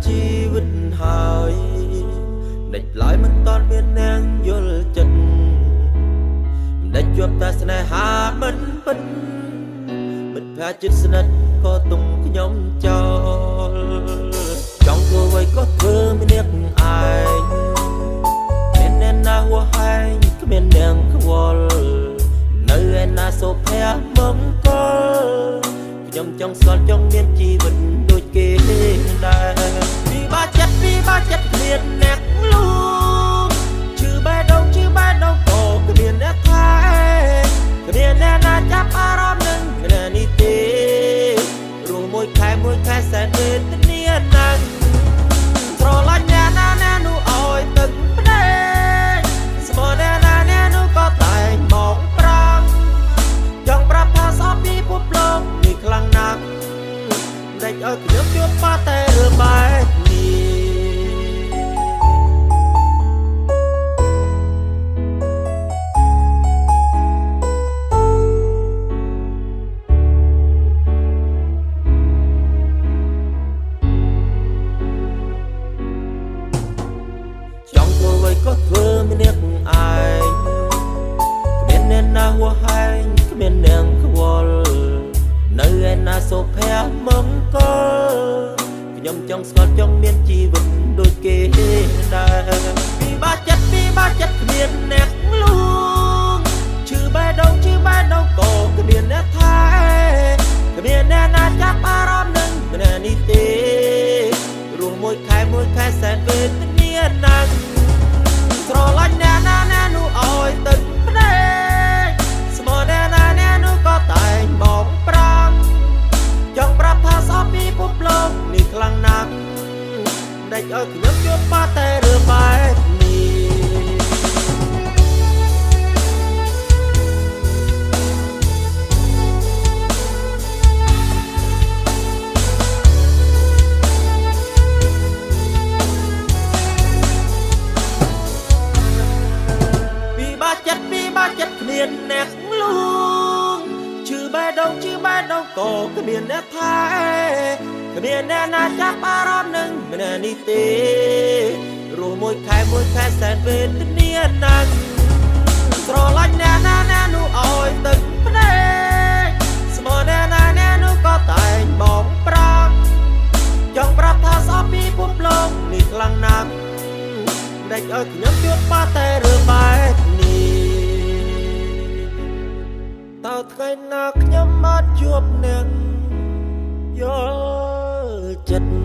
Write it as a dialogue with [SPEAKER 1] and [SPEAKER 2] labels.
[SPEAKER 1] ជីវិតហើយដេចឡើយមិនតន់មាននាងយល់ចិត្តមិនដេចជាប់តែស្នេហាមិនពិតមិត្តភក្តិចិត្តស្និទ្ធក៏ទុំខ្ញុំចោលចង់ធ្វើអ្វីក៏ធ្វើមានអ្នកឯងមានអ្នកណាហួហែងគ្មាននាងខ្វល់នៅឯណាសូភ័ក្រមង្គលខ្ញុំចង់ស្គាល់ចង់មានជីវិតដូចគេដែរពីបាចិត្តគ្មានអ្នកលួងឈឺបេះដូងក៏គ្មានអ្នកថែគ្មានអ្នកណាចាប់អារម្មណ៍នឹងគ្នានេះទេរស់មួយខែសែនវេទនាណាស់ស្រឡាញ់អ្នកណានោះឲ្យទឹកភ្នែកស្មោះអ្នកណានោះក៏តែងមកប្រាំងចង់ប្រាប់ថាសោកពីពុកលោកនេះខ្លាំងណាស់ដេចឲ្យខ្ញុំជួបបាត់តែរឿងបែបនេះចង់ធ្វើអ្វីក៏ធ្វើមានអ្នកឯងគ្មានអ្នកណាហួហែងគ្មានអ្នកខ្វល់នៅឯណាសូភ័ក្រមង្គលខ្ញុំចង់ស្គាល់ចង់មានជីវិតដូចគេដែរពីបាចិត្តគ្មានអ្នកលួងឈឺបេះដូងក៏គ្មានអ្នកថែគ្មានអ្នកណាចាប់អារម្មណ៍នឹងគ្នានេះទេរស់មួយខែសែនវេទនាណាស់ស្រឡាញ់អ្នកណានោះឲ្យទឹកភ្នែកស្មោះអ្នកណានោះក៏តែងមកប្រាំងចង់ប្រាប់ថាសោកពីពុកលោកនេះខ្លាំងណាស់ដេចឲ្យខ្ញុំជួបបាត់តែរឿងបែបនេះពីបាចិត្តគ្មានអ្នកលួងឈឺបេះដូងក៏គ្មានអ្នកថែគ្មានអ្នកណាចាប់អារម្មណ៍នឹងម្នាក់នេះទេរស់មួយខែសែនវេទនាណាស់ស្រឡាញ់អ្នកណានោះឲ្យទឹកភ្នែកស្មោះអ្នកណានោះក៏តែងមកប្រាំងចង់ប្រាប់ថាសោកពីពុកលោកនេះខ្លាំងណាស់ដេចឲ្យខ្ញុំជួបបាត់តែរឿងបែបនេះតើថ្ងៃណាខ្ញុំមកជួបអ្នកយល់ចិត្ត